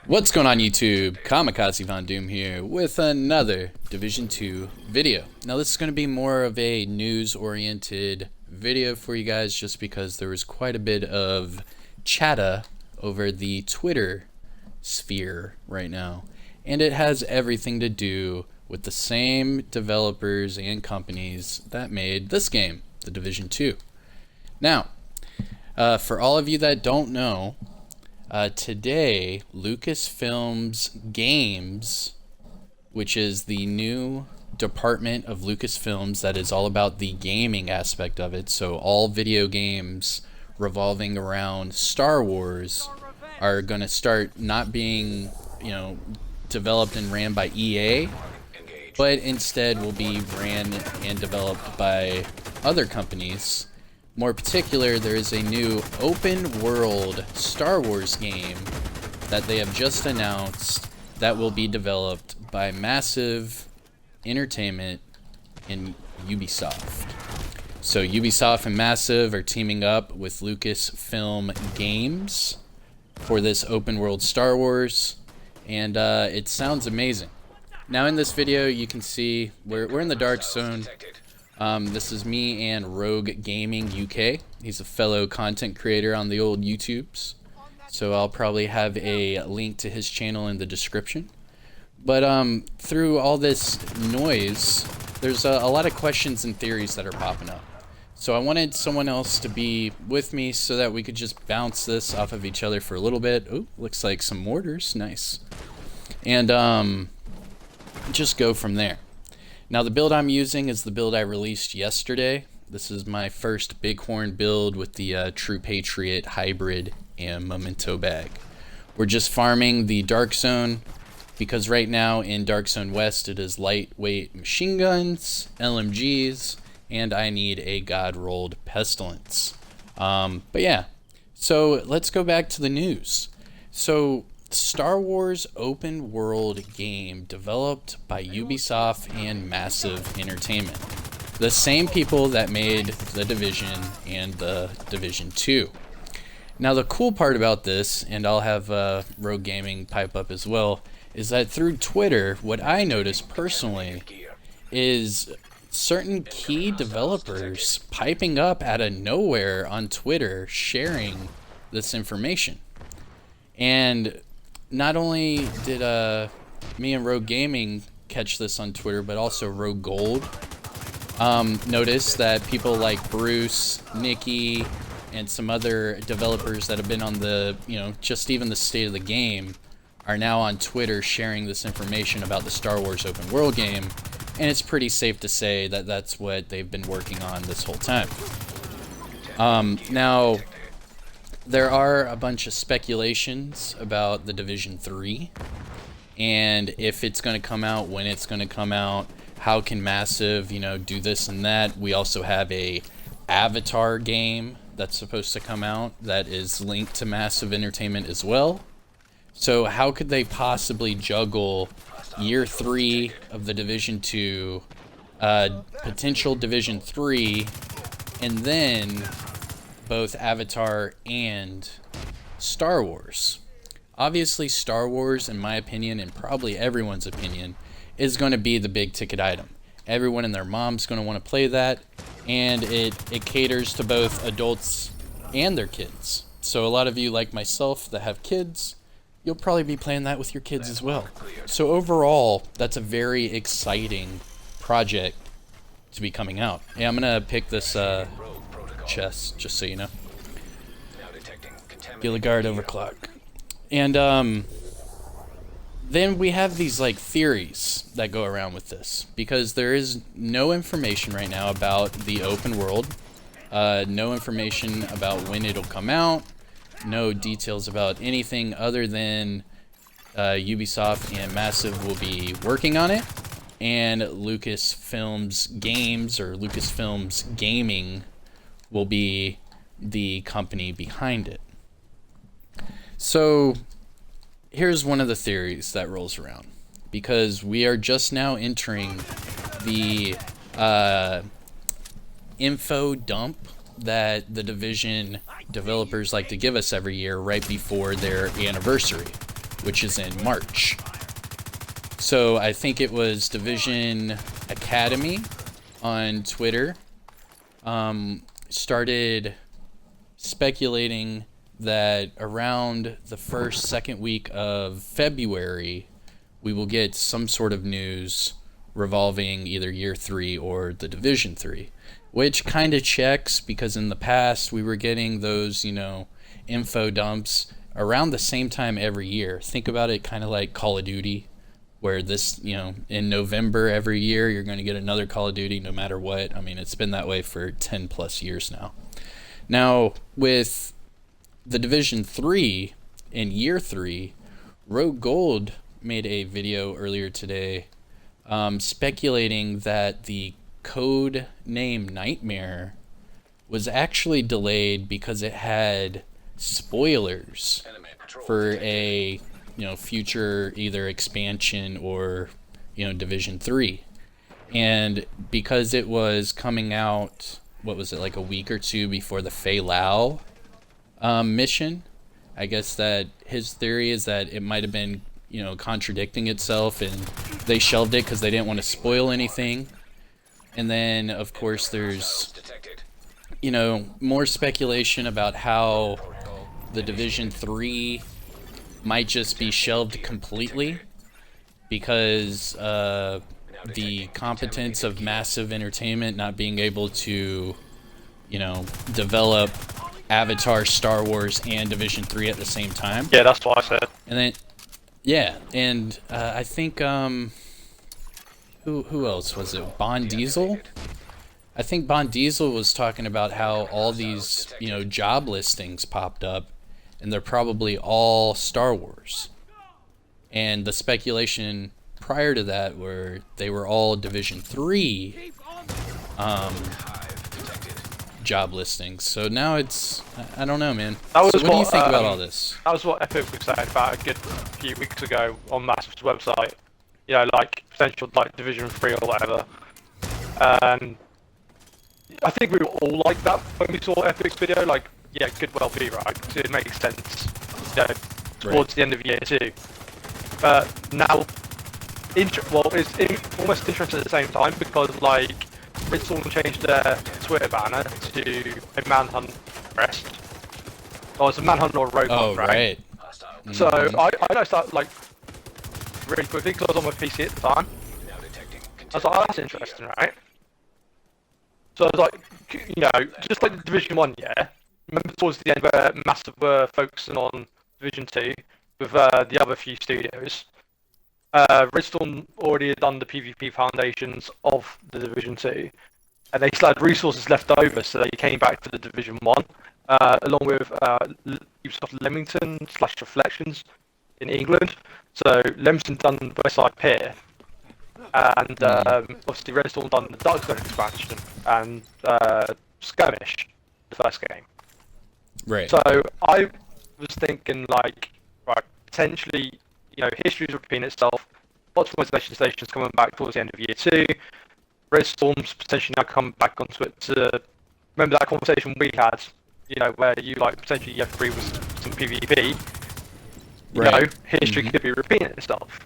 What's going on YouTube? Kamikazevondoom here with another Division 2 video. Now this is going to be more of a news-oriented video for you guys just because there was quite a bit of chatter over the Twitter sphere right now. And it has everything to do with the same developers and companies that made this game, the Division 2. Now, for all of you that don't know, today, Lucasfilms Games, which is the new department of Lucasfilms that is all about the gaming aspect of it, so all video games revolving around Star Wars are going to start not being, developed and ran by EA, but instead will be ran and developed by other companies. More particular, there is a new open world Star Wars game that they have just announced that will be developed by Massive Entertainment and Ubisoft. So Ubisoft and Massive are teaming up with Lucasfilm Games for this open world Star Wars, and it sounds amazing. Now in this video you can see we're in the Dark Zone. This is me and Rogue Gaming UK. He's a fellow content creator on the old YouTubes, so I'll probably have a link to his channel in the description. But through all this noise, there's a lot of questions and theories that are popping up. So I wanted someone else to be with me so that we could just bounce this off of each other for a little bit. Oh, looks like some mortars, nice. And just go from there. Now the build I'm using is the build I released yesterday. This is my first Bighorn build with the True Patriot Hybrid and Memento bag. We're just farming the Dark Zone because right now in Dark Zone West it is lightweight machine guns, LMGs, and I need a God-rolled Pestilence. But yeah, so let's go back to the news. So Star Wars open world game developed by Ubisoft and Massive Entertainment, the same people that made The Division and The Division 2. Now the cool part about this, and I'll have Rogue Gaming pipe up as well, is that through Twitter, what I noticed personally is certain key developers piping up out of nowhere on Twitter sharing this information. And not only did me and Rogue Gaming catch this on Twitter, but also Rogue Gold noticed that people like Bruce, Nikki, and some other developers that have been on the, just even the state of the game are now on Twitter sharing this information about the Star Wars open world game, and it's pretty safe to say that that's what they've been working on this whole time. Now, there are a bunch of speculations about the Division 3 and if it's going to come out, when it's going to come out, how can Massive, do this and that. We also have a Avatar game that's supposed to come out that is linked to Massive Entertainment as well. So how could they possibly juggle year 3 of the Division 2, potential Division 3, and then both Avatar and Star Wars? Obviously Star Wars, in my opinion, and probably everyone's opinion, is going to be the big ticket item. Everyone and their mom's going to want to play that, and it caters to both adults and their kids. So a lot of you like myself that have kids, you'll probably be playing that with your kids as well. So overall, that's a very exciting project to be coming out. Hey, I'm going to pick this chest, just so you know. Feel the guard overclock. And then we have these theories that go around with this, because there is no information right now about the open world, no information about when it'll come out, no details about anything other than Ubisoft and Massive will be working on it, and Lucasfilms Games or Lucasfilms Gaming will be the company behind it. So here's one of the theories that rolls around, because we are just now entering the info dump that the Division developers like to give us every year right before their anniversary. which is in March. So I think it was Division Academy on Twitter started speculating that around the second week of February, we will get some sort of news revolving either Year 3 or the Division 3, which kind of checks, because in the past we were getting those, info dumps around the same time every year. Think about it kind of like Call of Duty, where this, in November every year you're going to get another Call of Duty no matter what. I mean, it's been that way for 10 plus years now. Now, with the Division 3 in Year 3, Rogue Gold made a video earlier today speculating that the code name Nightmare was actually delayed because it had spoilers for a future either expansion or Division 3, and because it was coming out, what was it, like a week or two before the Fei Lao mission, I guess that his theory is that it might have been contradicting itself, and they shelved it because they didn't want to spoil anything. And then of course there's more speculation about how the Division 3 might just be shelved completely because the competence of Massive Entertainment not being able to develop Avatar, Star Wars, and Division 3 at the same time. Yeah, that's what I said. And then I think who else was it? Bond Diesel? I think Bond Diesel was talking about how all these job listings popped up, and they're probably all Star Wars. And the speculation prior to that were they were all Division 3 job listings. So now it's, I don't know, man. So what do you think about all this? That was what Epic was saying about a good few weeks ago on Massive's website. Like potential Division 3 or whatever. And I think we were all like that when we saw Epic's video. Like, yeah, could well be right. It makes sense. Towards the end of Year 2. But now, it's almost interesting at the same time, because Redstorm changed their Twitter banner to a manhunt rest. Or it's a manhunt or a rogue hunt, right? Mm-hmm. So I noticed that really quickly because I was on my PC at the time. I was like, oh, that's interesting, right? So I was like, just like the Division 1, yeah. Remember towards the end where Massive were focusing on Division 2 with the other few studios. Redstorm already had done the PvP foundations of the Division 2, and they still had resources left over, so they came back to the Division 1, along with Ubisoft Leamington / Reflections in England. So Leamington done West Side Pier, and obviously Redstorm done the Dark Zone expansion and Skirmish, the first game. Right. So I was thinking potentially, history is repeating itself. Lots of motivation stations coming back towards the end of Year 2. Redstorm's potentially now coming back onto it to remember that conversation we had, where you potentially Year 3 was some PvP. History could be repeating itself.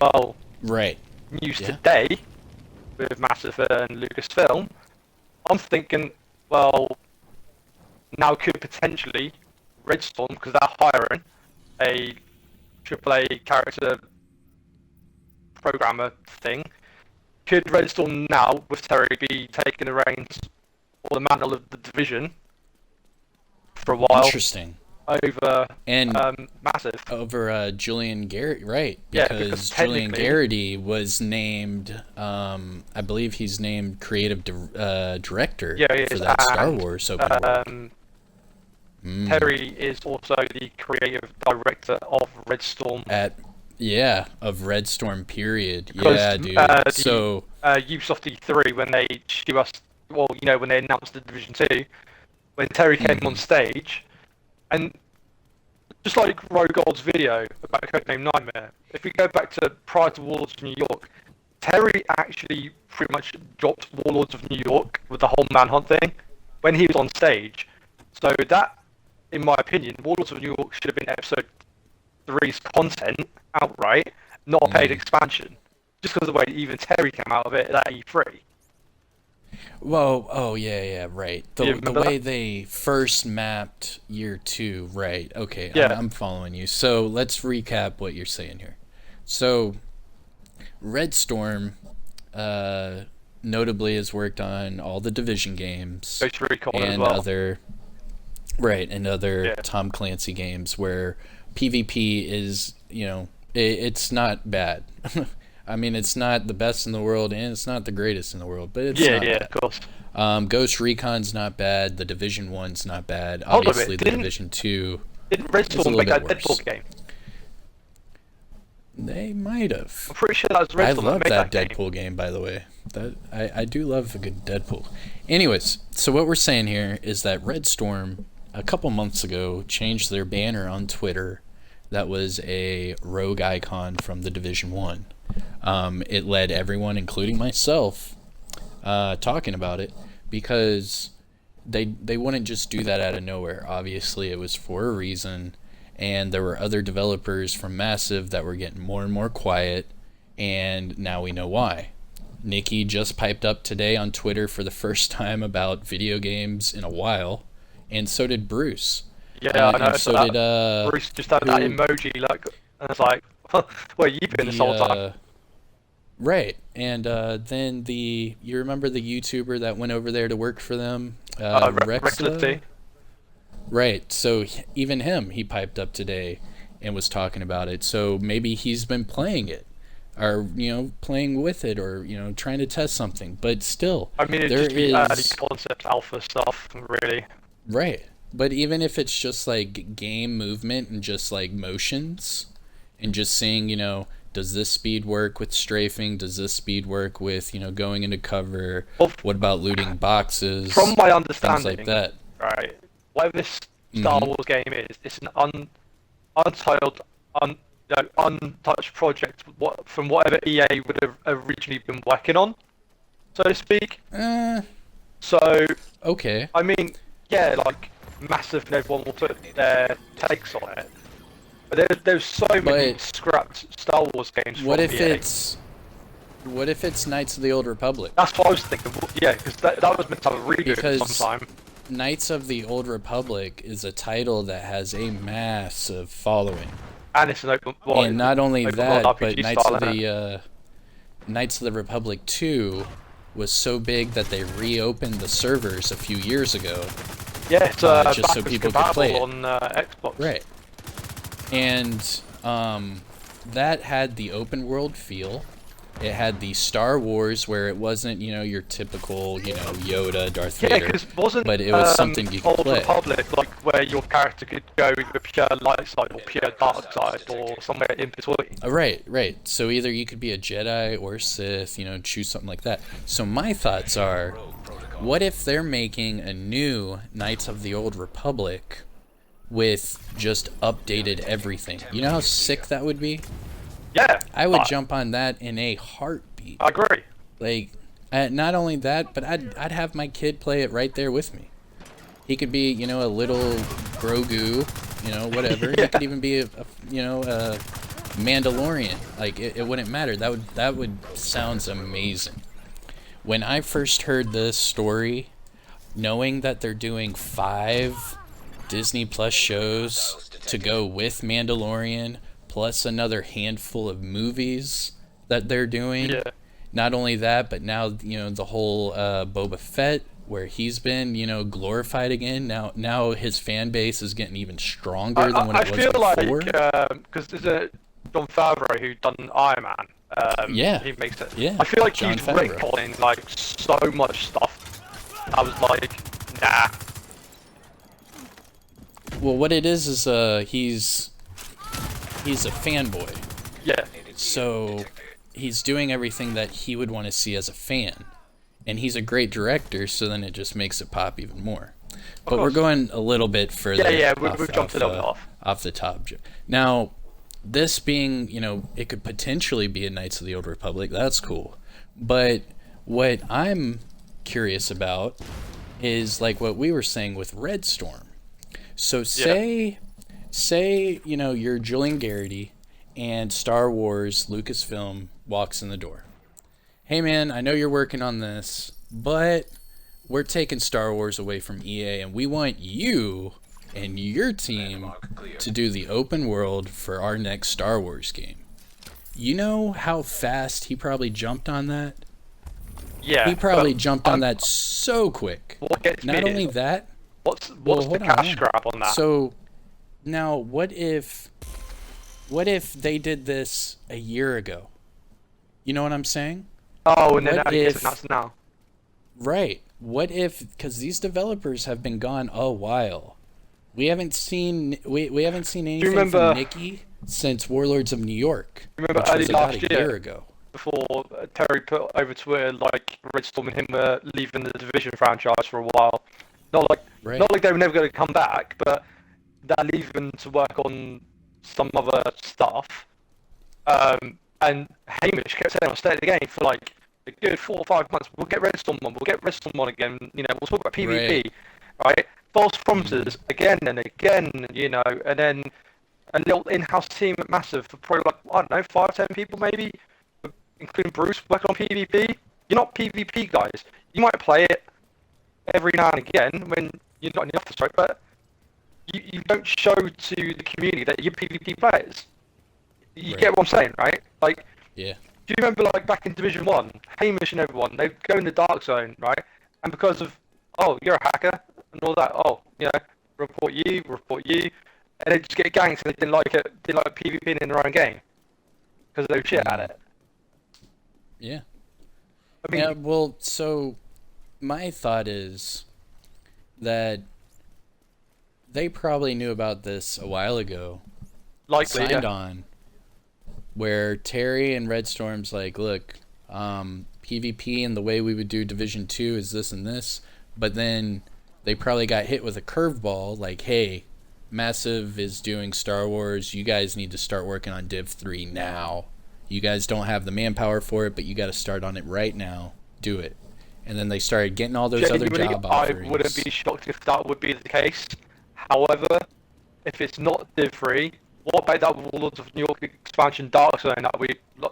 Well, news today with Massive and Lucasfilm, I'm thinking, well, now could potentially Redstorm, because they're hiring a AAA character programmer thing, could Redstorm now, with Terry, be taking the reins or the mantle of the Division for a while? Interesting. Over Massive. Over Julian Garrity, right? Because Julian Garrity was named, I believe he's named creative director for that Star Wars open world. Terry is also the creative director of Redstorm. Of Redstorm, period. Because, yeah, dude. Ubisoft E3, when they when they announced the Division 2, when Terry came on stage, and just like Rogue Gold's video about Codename Nightmare, if we go back to prior to Warlords of New York, Terry actually pretty much dropped Warlords of New York with the whole manhunt thing when he was on stage. So that, in my opinion, Warlords of New York should have been episode 3's content outright, not a paid expansion, just because of the way even Terry came out of it at E3. Well, oh yeah, right. The way that? they first mapped year 2, right? Okay, Yeah. I'm following you. So let's recap what you're saying here. So Redstorm, notably, has worked on all the Division games Ghost Recon as and well. other Tom Clancy games where PvP is, it's not bad. I mean, it's not the best in the world, and it's not the greatest in the world, but it's not bad. Of course. Ghost Recon's not bad. The Division 1's not bad. Hold on a Obviously, minute, the Division 2 Didn't is a Redstorm little make bit that worse. Deadpool game? They might have. I'm pretty sure that was Redstorm I that love made that game. Deadpool game, by the way. I do love a good Deadpool. Anyways, so what we're saying here is that Redstorm, a couple months ago, changed their banner on Twitter that was a rogue icon from the Division 1. It led everyone, including myself, talking about it, because they wouldn't just do that out of nowhere. Obviously, it was for a reason, and there were other developers from Massive that were getting more and more quiet, and now we know why. Nikki just piped up today on Twitter for the first time about video games in a while, and so did Bruce. Yeah, I know. And so did Bruce just had that emoji, like, and it's like, well, you've been this whole time. Right, and then you remember the YouTuber that went over there to work for them, Recklessly. Right, so even he piped up today and was talking about it. So maybe he's been playing it, or playing with it, or trying to test something. But still, I mean, it's just concept alpha stuff, really. Right, but even if it's just like game movement and just like motions, and just seeing, does this speed work with strafing? Does this speed work with going into cover? Well, what about looting boxes? From my understanding, things like that. Right, whatever this Star Wars game is, it's an untitled, untouched project from whatever EA would have originally been working on, so to speak. So okay. I mean, yeah, like Massive and everyone will put their takes on it. But there's so many scrapped Star Wars games. What if EA. What if it's Knights of the Old Republic? That's what I was thinking. Yeah, because that was meant to have a reboot at some time. Knights of the Old Republic is a title that has a massive following. And it's an open world. And not only that, but RPG Knights of the Republic 2 was so big that they reopened the servers a few years ago. Yeah, it's just so people could play it on Xbox. Right. And that had the open world feel. It had the Star Wars where it wasn't, your typical, Yoda, Darth Vader. But it was something you could Old play. Republic, like where your character could go either pure light side or pure dark side or somewhere in between. Right. So either you could be a Jedi or Sith, choose something like that. So my thoughts are, what if they're making a new Knights of the Old Republic with just updated everything? You know how sick that would be? Yeah. I would jump on that in a heartbeat. I agree. Like, not only that, but I'd have my kid play it right there with me. He could be, a little Grogu, whatever. Yeah. He could even be a Mandalorian. Like, it wouldn't matter. That would sounds amazing. When I first heard this story, knowing that they're doing 5 Disney Plus shows to go with Mandalorian, plus another handful of movies that they're doing. Yeah. Not only that, but now the whole Boba Fett, where he's been glorified again. Now his fan base is getting even stronger than when it was before. I feel like because there's a John Favreau who done Iron Man. Yeah. He makes it. Yeah. I feel like Jon he's Favreau. retconning like so much stuff. I was like, nah. Well, what it is he's a fanboy. Yeah. So he's doing everything that he would want to see as a fan. And he's a great director, so then it just makes it pop even more. But we're going a little bit further. Yeah, we've jumped a little bit off the top. Now, this being, it could potentially be a Knights of the Old Republic. That's cool. But what I'm curious about is like what we were saying with Redstorm. So say say, you're Julian Garrity and Star Wars Lucasfilm walks in the door. Hey man, I know you're working on this, but we're taking Star Wars away from EA and we want you and your team to do the open world for our next Star Wars game. You know how fast he probably jumped on that? Yeah. He probably jumped on that so quick. What gets Not me only is, that, what's hold the on, cash grab on that? So now what if they did this a year ago? You know what I'm saying? Oh, and then What I guess if- that's now. Right. What if, because these developers have been gone a while. We haven't seen anything remember- from Nikki since Warlords of New York. Remember which early was about last a year? year ago. Before Terry put over Twitter like Redstorm and him were leaving the Division franchise for a while. Not like they were never going to come back, but they're leaving to work on some other stuff. And Hamish kept saying, "I'll stay at the game for like a good 4 or 5 months. We'll get Redstorm on. We'll get Redstorm on again. We'll talk about PvP, right? False promises again and again, and then a little in-house team at Massive for probably like, I don't know, 5, 10 people maybe, including Bruce working on PvP. You're not PvP guys. You might play it every now and again when you're not in the office, right? But you don't show to the community that you're PvP players. You get what I'm saying, right? Like, Yeah. do you remember like back in Division 1, Hamish and everyone, they'd go in the dark zone, right? And because of, oh, you're a hacker and all that, report you, and they just get gangs and they didn't like it, they didn't like PvP in their own game because they were shit at it. Yeah. I mean, Yeah, well, so my thought is that they probably knew about this a while ago. likely, Signed yeah. on. Where Terry and Redstorm's like, look, PvP and the way we would do Division 2 is this and this. But then they probably got hit with a curveball like, hey, Massive is doing Star Wars. You guys need to start working on Div 3 now. You guys don't have the manpower for it, but you got to start on it right now. Do it. And then they started getting all those other Genuinely, job offerings. I wouldn't be shocked if that would be the case. However, if it's not Div 3, what about that Warlords of New York expansion Dark Zone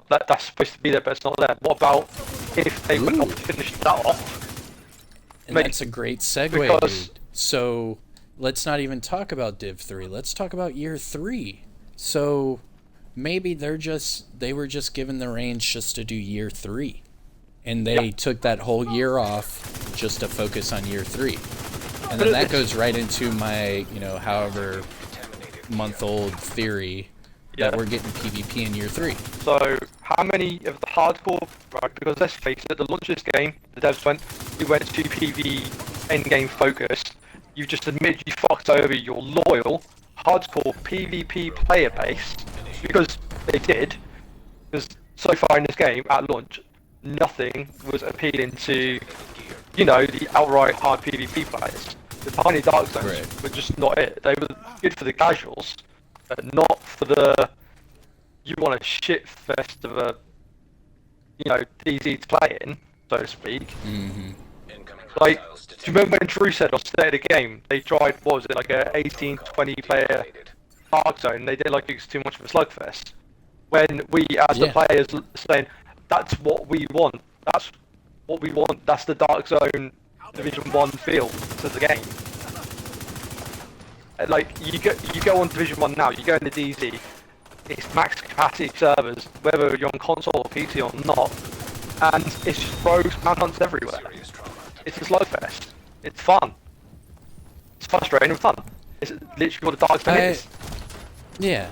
that's supposed to be there but it's not there? What about if they would not finish that off? And that's a great segue, dude. So let's not even talk about Div 3. Let's talk about Year 3. So maybe they were just given the reins just to do Year 3. And they took that whole year off just to focus on Year 3. And then that goes right into my, however month-old theory that we're getting PvP in Year 3. So how many of the hardcore, right, because let's face it, the launch of this game, the devs went to PvE endgame focused. You just admitted you fucked over your loyal, hardcore PvP player base, because they did, because so far in this game, at launch, nothing was appealing to, the outright hard PvP players. The tiny dark zones were just not it. They were good for the casuals, but not for the, you want a shit fest of a, DZ to play in, so to speak. Mm-hmm. Like, do you remember when Drew said on State of the Game, they tried, what was it, like a 18, 20 player dark zone, they didn't like it was too much of a slugfest. When we, as the players, saying, that's what we want, that's the dark zone Division 1 feel to the game. Like, you go on Division 1 now, you go into DZ, it's max capacity servers, whether you're on console or PC or not, and it's just rogues, manhunts everywhere. It's a slowfest. It's fun. It's frustrating and fun. It's literally what a dark zone is. Yeah,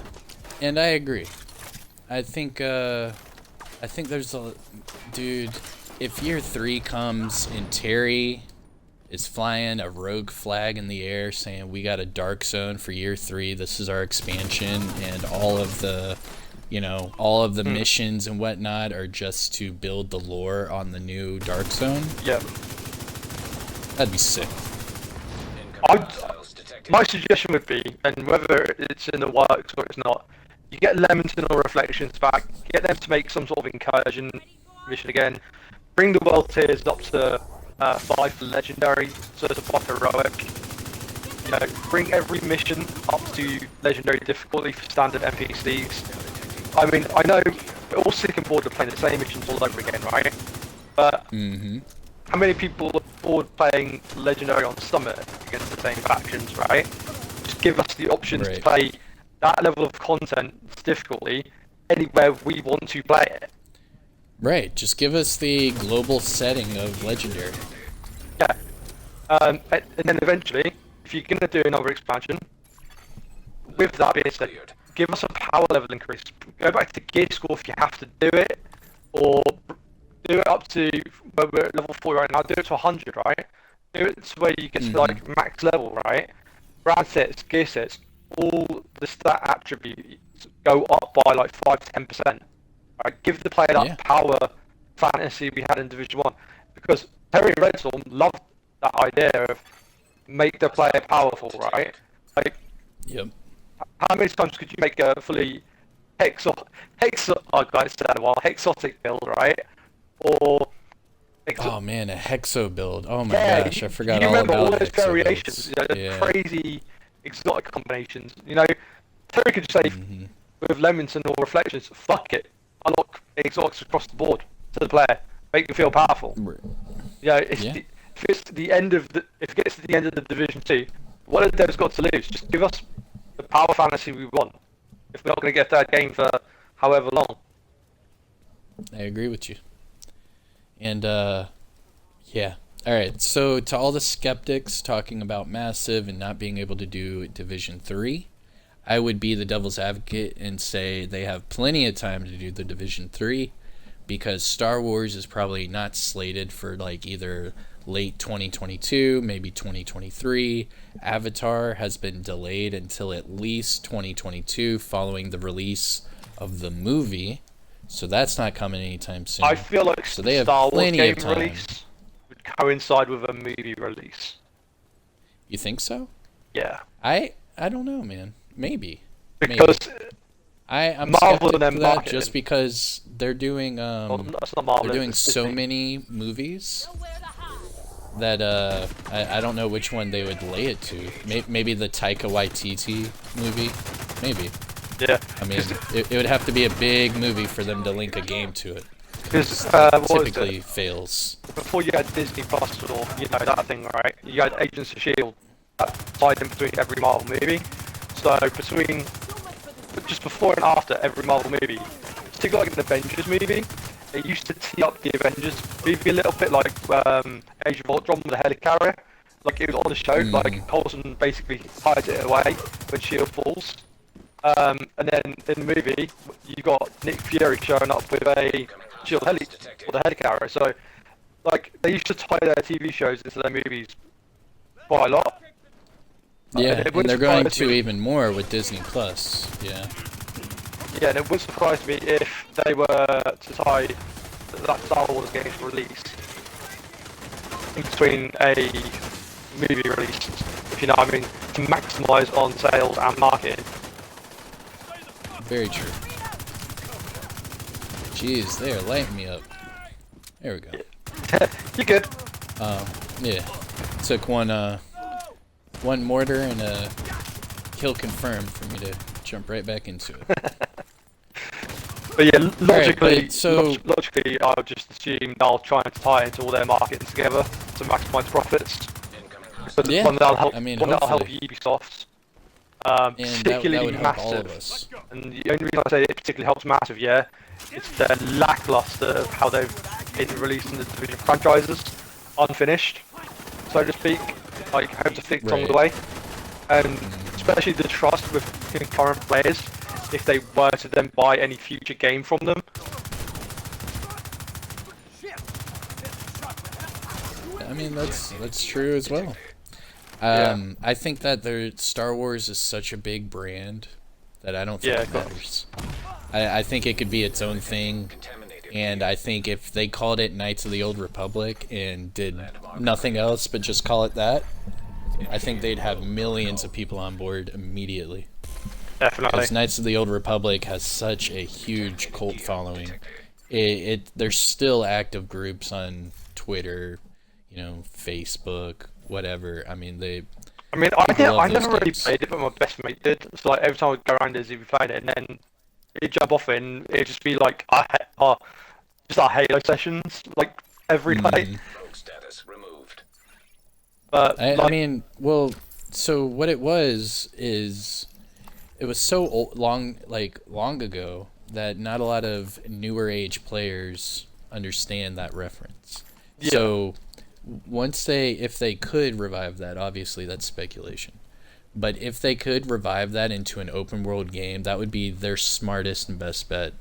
and I agree. I think there's a... Dude, if Year 3 comes and Terry is flying a rogue flag in the air saying we got a dark zone for Year 3, this is our expansion, and all of the missions and whatnot are just to build the lore on the new dark zone. Yeah. That'd be sick. My suggestion would be, and whether it's in the works or it's not, you get Leamington or Reflections back, get them to make some sort of incursion mission again, bring the world tiers up to 5 for legendary, so it's a 5 heroic, You know, bring every mission up to legendary difficulty for standard NPCs. I mean, I know we're all sick and bored of playing the same missions all over again, right? But how many people are bored playing legendary on Summit against the same factions, right? Just give us the options to play that level of content difficulty anywhere we want to play it. Right, just give us the global setting of legendary. Yeah. And then eventually, if you're going to do another expansion, with that being said, give us a power level increase. Go back to gear score if you have to do it, or do it up to where we're at level 4 right now. Do it to 100, right? Do it to where you get to like max level, right? Brand sets, gear sets, all the stat attributes go up by like 5-10%. Right? Give the player that power fantasy we had in Division 1, because Terry and Redstorm loved that idea of make the player powerful, right? Like, how many times could you make a fully hexotic build, right? Or oh man, a hexo build. Oh my gosh, I forgot all about all those hexo variations, builds. you know, crazy exotic combinations. You know, Terry could just say with Leamington or Reflections, fuck it, unlock exotics across the board to the player, make them feel powerful. You know, if it gets to the end of the Division 2, what have devs got to lose? Just give us the power fantasy we want. If we're not going to get that game for however long. I agree with you. And yeah. Alright, so to all the skeptics talking about Massive and not being able to do Division 3, I would be the devil's advocate and say they have plenty of time to do the Division 3, because Star Wars is probably not slated for like either late 2022, maybe 2023. Avatar has been delayed until at least 2022 following the release of the movie, so that's not coming anytime soon. I feel like so they have Star Wars plenty game of time. release would coincide with a movie release. You think so? Yeah. I don't know, man. Maybe. Because I'm Marvel skeptic and for them that just because they're doing that's not Marvel, they're doing it's so Disney. many movies that I don't know which one they would lay it to. Maybe the Taika Waititi movie, maybe. Yeah. I mean, it would have to be a big movie for them to link a game to it. Because typically fails. Before you had Disney Plus or that thing, right? You had Agents of Shield that tied in between every Marvel movie. So just before and after every Marvel movie, particularly like an Avengers movie, they used to tee up the Avengers movie a little bit like Age of Ultron with the helicarrier. Like it was on the show, like Coulson basically hides it away when Shield falls. And then in the movie, you got Nick Fury showing up with a Shield heli or the helicarrier. So, like they used to tie their TV shows into their movies quite a lot. Yeah, and they're going to even more with Disney Plus. Yeah. Yeah, and it wouldn't surprise me if they were to tie that Star Wars game's release in between a movie release, if you know what I mean, to maximise on sales and marketing. Very true. Jeez, they are lighting me up. There we go. You're good. Yeah. Took one mortar and a kill confirmed for me to jump right back into it. But yeah, logically, logically, I would just assume they'll try and tie into all their marketing together to maximise profits. But yeah, one that'll help, I mean, one that'll help Ubisoft. Particularly that would help Massive. all of us. And the only reason I say it particularly helps Massive, it's their lackluster of how they've been releasing the Division franchises, unfinished, so to speak, like home to fix on the way, and especially the trust with concurrent players if they were to then buy any future game from them. I mean, that's true as well. I think that Star Wars is such a big brand that I don't think it matters. I think it could be its own thing, and I think if they called it Knights of the Old Republic and did nothing else but just call it that, I think they'd have millions of people on board immediately. Definitely. Because Knights of the Old Republic has such a huge cult following. There's still active groups on Twitter, Facebook, whatever. I mean, I mean, People love I those never really games. played it, but my best mate did. So like every time I'd go around, he'd be playing it, and then he'd jump off it, and it'd just be like just our Halo sessions, like every night. Hmm. Status removed. But I like, mean, well, so what it was is it was so long ago that not a lot of newer age players understand that reference. Yeah. So if they could revive that, obviously that's speculation. But if they could revive that into an open world game, that would be their smartest and best bet.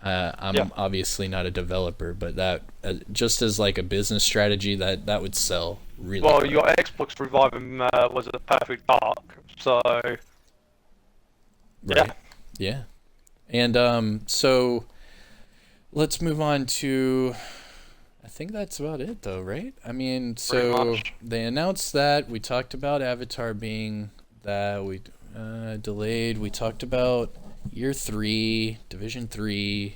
I'm obviously not a developer, but that just as like a business strategy, that would sell really well, well. you got Xbox reviving was it Perfect Dark? So Right. Yeah. And so let's move on to I think that's about it though, right? I mean, Pretty so much. they announced that. We talked about Avatar being that we delayed. We talked about Year 3, Division 3,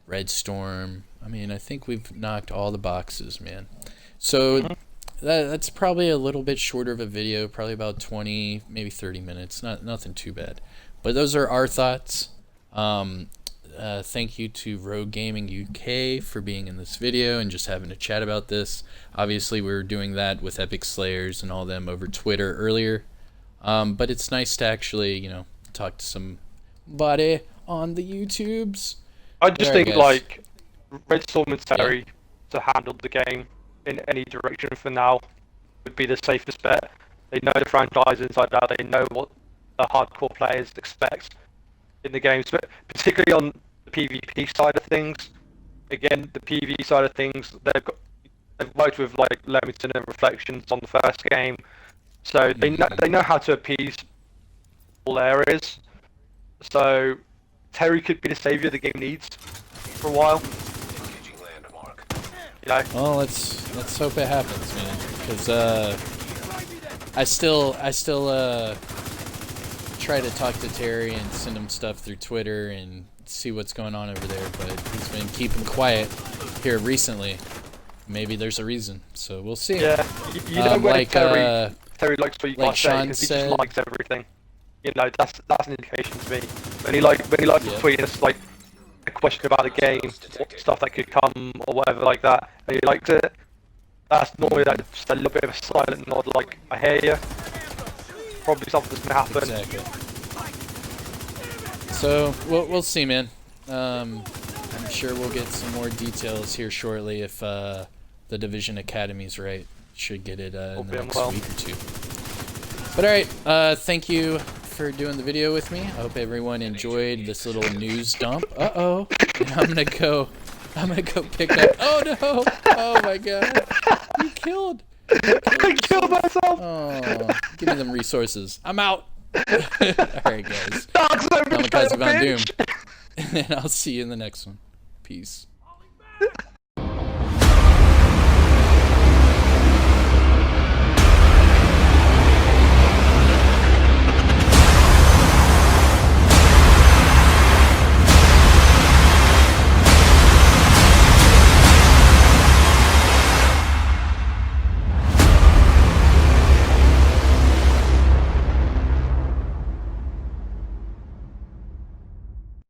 Redstorm. I mean, I think we've knocked all the boxes, man. So that's probably a little bit shorter of a video, probably about 20, maybe 30 minutes. Nothing too bad. But those are our thoughts. Thank you to Rogue Gaming UK for being in this video and just having a chat about this. Obviously, we were doing that with Epic Slayers and all them over Twitter earlier. But it's nice to actually, talk to somebody on the YouTubes. I just Alright, think guys. like Redstorm and Terry to handle the game in any direction for now would be the safest bet. They know the franchise inside out. They know what the hardcore players expect in the games, but particularly on the PvP side of things. Again, the PvE side of things, they've worked with like Leamington and Reflections on the first game, so they know how to appease all areas. So Terry could be the savior the game needs for a while. Engaging landmark. You know, Well, let's hope it happens, man. Because I still try to talk to Terry and send him stuff through Twitter and see what's going on over there, but he's been keeping quiet here recently. Maybe there's a reason, so we'll see. yeah, you know when like Terry likes what you like gotta say Sean because he said- just likes everything. You know, that's an indication to me. When he likes to tweet us like a question about the game, what stuff that could come or whatever like that, and he likes it. That's normally like just a little bit of a silent nod, like I hear you. Probably something's gonna happen. Exactly. So we'll see, man. I'm sure we'll get some more details here shortly if the Division Academy's right. Should get it in the next week or two. But alright, thank you for doing the video with me. I hope everyone enjoyed this little news dump. Uh-oh. And I'm gonna go pick up. Oh no! Oh my god. You killed. I killed myself! Oh, give me them resources. I'm out. Alright, guys. Dark Zone, Kamikazevondoom. And I'll see you in the next one. Peace.